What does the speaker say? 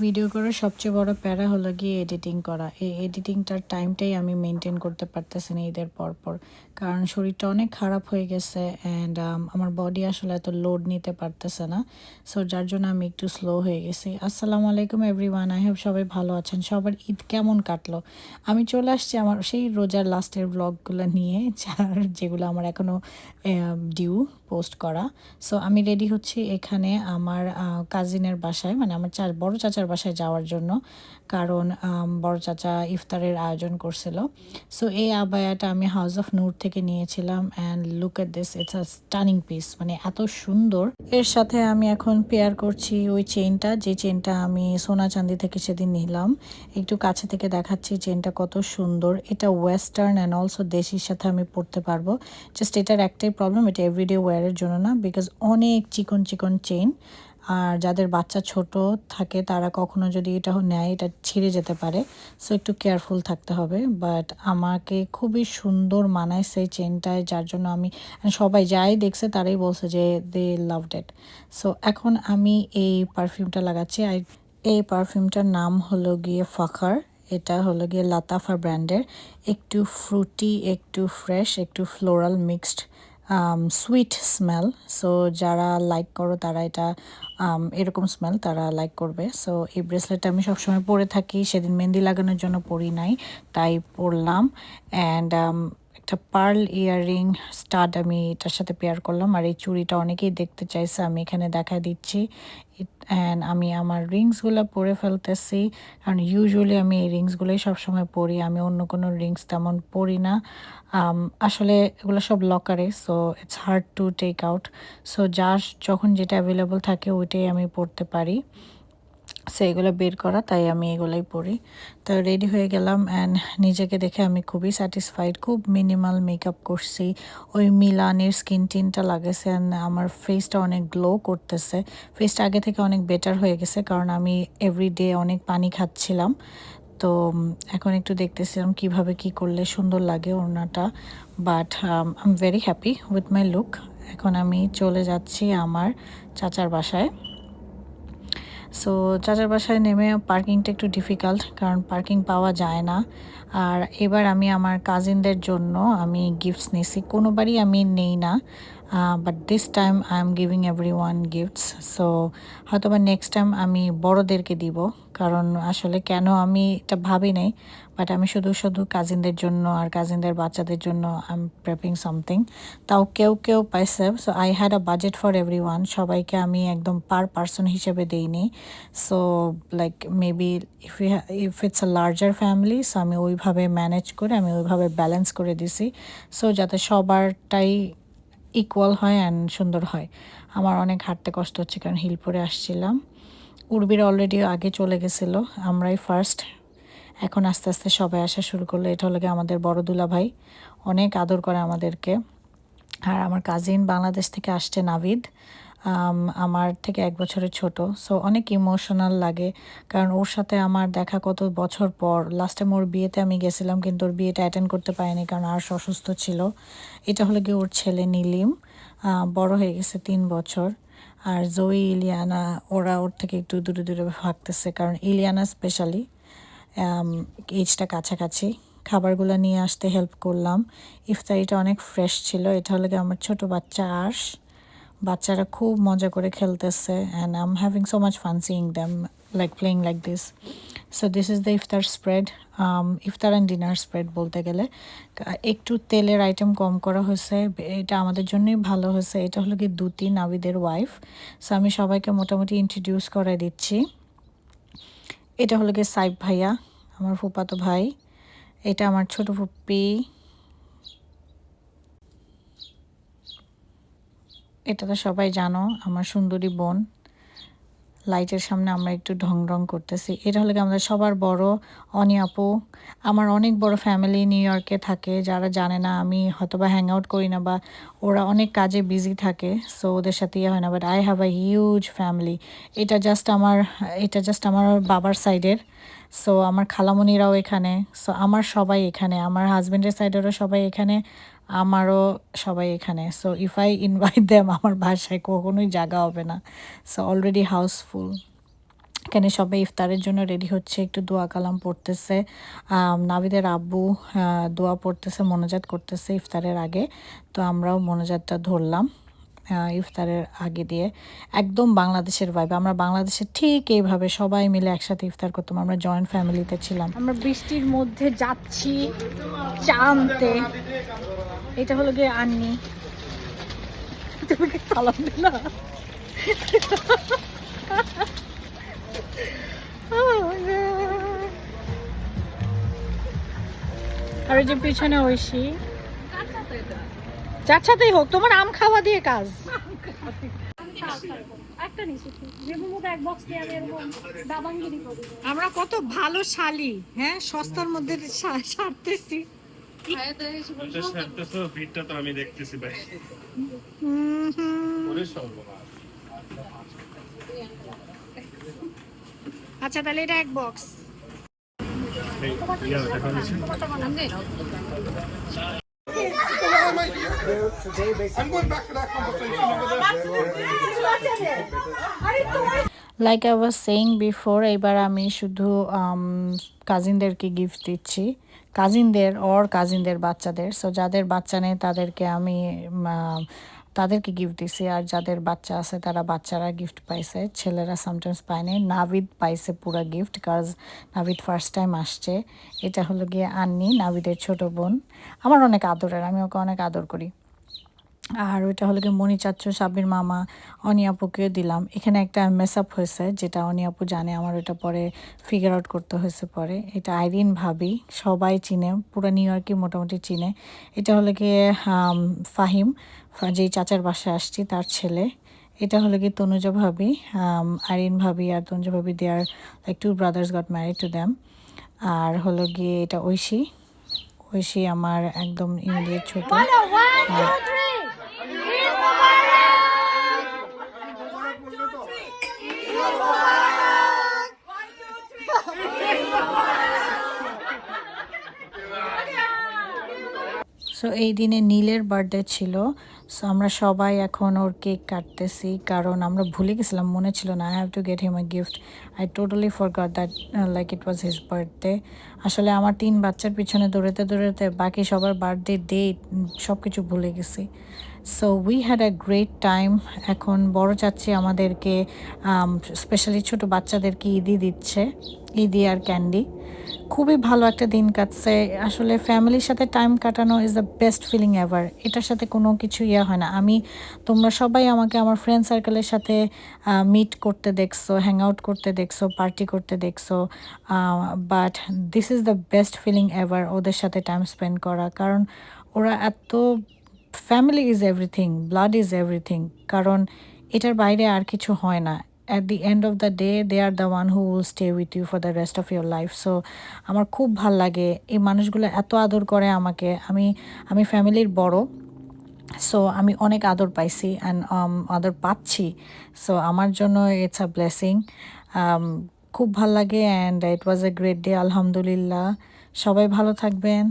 Video করার সবচেয়ে বড় প্যারা হলো গিয়ে এডিটিং করা। এই এডিটিংটার টাইমটাই আমি মেনটেন করতে পারতেছি না ঈদের পরপর। কারণ শরীরটা অনেক খারাপ হয়ে গেছে অ্যান্ড আমার বডি আসলে এত লোড নিতে পারতেছে না। সো যার জন্য আমি একটু স্লো হয়ে গেছি। আসসালামু আলাইকুম এভরিওয়ান। আই হোপ সবাই ভালো আছেন। সবার ঈদ কেমন কাটলো? আমি চলে আসছি আমার সেই রোজার লাস্টের ব্লগগুলো নিয়ে যেগুলো আমার এখনও ডিউ পোস্ট করা। সো আমি রেডি হচ্ছি এখানে আমার কাজিনের বাসায়, মানে আমার বড় চাচার বাসায় যাওয়ার জন্য। কারণ বড় চাচা ইফতারের আয়োজন করছিল। সো এই আবায়াটা আমি হাউস অফ নূর থেকে নিয়েছিলাম and look at this, it's a stunning piece, মানে এত সুন্দর। এর সাথে আমি এখন পেয়ার করছি ওই চেইনটা, যে চেইনটা আমি সোনা চাঁদি থেকে সেদিন নিলাম। একটু কাছে থেকে দেখাচ্ছি চেইনটা কত সুন্দর। এটা ওয়েস্টার্ন অ্যান্ড অলসো দেশির সাথে আমি পরতে পারবো। জাস্ট এটার একটাই প্রবলেম, এটা এভরিডে ওয়্যারের জন্য না, বিকজ অনেক চিকন চিকন চেইন। আর যাদের বাচ্চা ছোট থাকে তারা কখনো যদি এটা নেয় এটা ছিঁড়ে যেতে পারে। সো একটু কেয়ারফুল থাকতে হবে। বাট আমাকে খুবই সুন্দর মানায় সেই চেনটায়, যার জন্য আমি সবাই যাই দেখছে তারাই বলছে যে দে লাভড ইট। সো এখন আমি এই পারফিউমটা লাগাচ্ছি। আর এই পারফিউমটার নাম হলো গিয়ে ফাখার। এটা হলো গিয়ে লাতাফা ব্র্যান্ডের। একটু ফ্রুটি, একটু ফ্রেশ, একটু floral mixed, sweet smell. So যারা লাইক করো তারা এটা এরকম স্মেল তারা লাইক করবে। সো এই ব্রেসলেটটা আমি সবসময় পরে থাকি, সেদিন মেহেন্দি লাগানোর জন্য পরি নাই, তাই পরলাম। অ্যান্ড একটা পার্ল ইয়াররিং স্টাড আমি এটার সাথে পেয়ার করলাম। আর এই চুড়িটা অনেকেই দেখতে চাইছে, আমি এখানে দেখা দিচ্ছি। অ্যান্ড আমি আমার রিংসগুলো পরে ফেলতেছি, কারণ ইউজুয়ালি আমি এই রিংসগুলোই সবসময় পরি, আমি অন্য কোনো রিংস তেমন পরি না। আসলে এগুলো সব লকারে, so it's hard to take out. So যখন যেটা অ্যাভেলেবল থাকে ওইটাই আমি পরতে পারি। সো এগুলো বের করা, তাই আমি এগুলোই পরি। তো রেডি হয়ে গেলাম অ্যান্ড নিজেকে দেখে আমি খুবই স্যাটিসফাইড। খুব মিনিমাল মেকআপ করছি, ওই মিলানের স্কিন টিনটা লাগাইছে অ্যান্ড আমার ফেসটা অনেক গ্লো করতেছে। ফেসটা আগে থেকে অনেক বেটার হয়ে গেছে, কারণ আমি এভরিডে অনেক পানি খাচ্ছিলাম। তো এখন একটু দেখতেছিলাম কিভাবে কি করলে সুন্দর লাগে ওড়নাটা। But I am very happy with my look. এখন আমি চলে যাচ্ছি আমার চাচার বাসায়। সো চাচার বাসায় নেমে পার্কিংটা একটু ডিফিকাল্ট, কারণ পার্কিং পাওয়া যায় না। আর এবার আমি আমার কাজিনদের জন্য আমি গিফটস নিছি, কোনোবারই আমি নেই না, but this time I am giving every one gifts. So হয়তো বা নেক্সট টাইম আমি বড়োদেরকে দিব, কারণ আসলে কেন আমি এটা ভাবি নাই, বাট আমি শুধু শুধু কাজিনদের জন্য আর কাজিনদের বাচ্চাদের জন্য আই এম প্রেপিং সামথিং। তাও কেউ কেউ পাইছে। So I had a budget for every one, সবাইকে আমি একদম পার পার্সন হিসেবে দিইনি। So like maybe if it's a larger family, so আমি ওইভাবে ম্যানেজ করে আমি ওইভাবে ব্যালেন্স করে দিছি, সো যাতে সবারটাই ইকুয়াল হয় অ্যান্ড সুন্দর হয়। আমার অনেক হাঁটতে কষ্ট হচ্ছে, কারণ হিল পরে আসছিলাম। উর্বির অলরেডি আগে চলে গেছিলো, আমরাই ফার্স্ট। এখন আস্তে আস্তে সবাই আসা শুরু করলো। এটা হলো গিয়ে আমাদের বড় দুলা ভাই, অনেক আদর করে আমাদেরকে। আর আমার কাজিন বাংলাদেশ থেকে আসছে, নাভিদ, আমার থেকে 1 বছরের ছোট। সো অনেক ইমোশনাল লাগে, কারণ ওর সাথে আমার দেখা কত বছর পর। লাস্ট টাইম ওর বিয়েতে আমি গেছিলাম, কিন্তু ওর বিয়েটা অ্যাটেন্ড করতে পারিনি কারণ আর অসুস্থ ছিল। এটা হলো গিয়ে ওর ছেলে নীলিম, বড় হয়ে গেছে 3 বছর। আর জয়ী, ইলিয়ানা ওরা ওর থেকে একটু দূরে দূরে ভাগতেছে, কারণ ইলিয়ানা স্পেশালি এজটা কাছাকাছি। খাবারগুলো নিয়ে আসতে হেল্প করলাম। ইফতারিটা অনেক ফ্রেশ ছিল। এটা হলো গিয়ে আমার ছোট বাচ্চা আর্শ। বাচ্চারা খুব মজা করে খেলতেছে and I am having so much fun seeing them like playing like this. So this is the iftar spread, iftar and dinner spread বলতে গেলে। একটু তেলের আইটেম কম করা হয়েছে, এটা আমাদের জন্যই ভালো হয়েছে। এটা হলো কি দুতি, নাবিদের ওয়াইফ। সো আমি সবাইকে মোটামুটি ইন্ট্রোডিউস করাই দিচ্ছি। এটা হলো গিয়ে সাইব ভাইয়া, আমার ফুপাতো ভাই। এটা আমার ছোট ফুপ্পি। এটা তো সবাই জানো, আমার সুন্দরী বোন। লাইটের সামনে আমরা একটু ঢং ঢং করতেছি। এটা হলো আমাদের সবার বড় অনি আপু। আমার অনেক বড় ফ্যামিলি নিউ ইয়র্কে থাকে, যারা জানে না আমি হয়তো বা হ্যাং আউট করি না, বা ওরা অনেক কাজে বিজি থাকে, সো ওদের সাথে ইয়ে হয় না, but I have a huge family. এটা জাস্ট আমার বাবার সাইডের। সো আমার খালামণিরাও এখানে, সো আমার সবাই এখানে, আমার হাজব্যান্ডের সাইডেরও সবাই এখানে, আমারও সবাই এখানে। So if I invite them আমার বাসায় কখনোই জায়গা হবে না। So already house full. এখানে সবাই ইফতারের জন্য রেডি হচ্ছে, একটু দোয়া কালাম পড়তেছে। নাভিদের আব্বু দোয়া পড়তেছে, মোনাজাত করতেছে ইফতারের আগে। তো আমরাও মোনাজাতটা ধরলাম ইফতারের আগে দিয়ে। একদম বাংলাদেশের ভাইব, আমরা বাংলাদেশে ঠিক এইভাবে সবাই মিলে একসাথে ইফতার করতাম, আমরা জয়েন্ট ফ্যামিলিতে ছিলাম। আমরা বৃষ্টির মধ্যে যাচ্ছি চা আনতে। এটা হলো গিয়ে আন্নি, তোমাকে সালাম দিলা। আর ওই যে পিছনে ঐশী, যার সাথেই হোক তোমার আম খাওয়া দিয়ে কাজ। আমরা কত ভালো শালি, হ্যাঁ সস্তার মধ্যে সারতেছি। আমি দেখতেছি ভাই। আচ্ছা তাহলে এটা এক box. Like I was saying before, এবার আমি শুধু কাজিনদেরকে গিফট দিচ্ছি, কাজিনদের বাচ্চাদের। সো যাদের বাচ্চা নেই তাদেরকে আমি তাদেরকে গিফট দিছি, আর যাদের বাচ্চা আছে তারা বাচ্চারা গিফট পাইছে, ছেলেরা সামটাইমস পায়নি। নাভিদ পাইছে পুরো গিফট, কাজ নাভিদ ফার্স্ট টাইম আসছে। এটা হলো গিয়ে আন্নি, নাভিদের ছোট বোন, আমার অনেক আদরের, আমি ওকে অনেক আদর করি। আর ওইটা হলো কি মনি চাচ্চু, সাব্বির মামা, অনিয়াপুকে দিলাম। এখানে একটা মেস আপ হয়েছে, যেটা অনিয়াপু জানে, আমার ওটা পরে ফিগার আউট করতে হয়েছে পরে। এটা আইরিন ভাবি, সবাই চিনে, পুরো নিউ ইয়র্কই মোটামুটি চিনে। এটা হলো গিয়ে ফাহিম, যেই চাচার বাসায় আসছি তার ছেলে। এটা হলো কি তনুজা ভাবি, আইরিন ভাবি আর তনুজা ভাবি, they are like two brothers got married to them. আর হলো গিয়ে এটা ঐশী আমার একদম ইমিডিয়েট ছোট। সো এই দিনে নীলের বার্থডে ছিল। সো আমরা সবাই এখন ওর কেক কাটতেছি, কারণ আমরা ভুলে গেছিলাম, মনে ছিল না, I have to get him a gift. I totally forgot that like it was his birthday. আসলে আমার 3 বাচ্চার পিছনে দৌড়াতে দৌড়াতে বাকি সবার বার্থডে ডেট সব কিছু ভুলে গেছি। So we had a great time. এখন বড় চাচ্ছি আমাদেরকে স্পেশালি ছোট বাচ্চাদেরকে ঈদি দিচ্ছে, ঈদি আর ক্যান্ডি। খুবই ভালো একটা দিন কাটছে। আসলে ফ্যামিলির সাথে টাইম কাটানো is the best feeling ever. এটার সাথে কোনো কিছু হয় না। তোমরা সবাই আমাকে আমার ফ্রেন্ড সার্কেলের সাথে মিট করতে দেখছো, হ্যাং আউট করতে দেখছো, পার্টি করতে দেখছো, but this is the best feeling ever ওদের সাথে টাইম স্পেন্ড করা। কারণ ওরা এত, family is everything, blood is everything, কারণ এটার বাইরে আর কিছু হয় না। At the end of the day they are the one who will stay with you for the rest of your life. So আমার খুব ভাল লাগে, এই মানুষগুলো এত আদর করে আমাকে। আমি ফ্যামিলির বড়, সো আমি অনেক আদর পাইছি অ্যান্ড আদর পাচ্ছি। সো আমার জন্য ইটস আ ব্লেসিং। খুব ভাল লাগে, and it was a great day. আলহামদুলিল্লাহ, সবাই ভালো থাকবেন।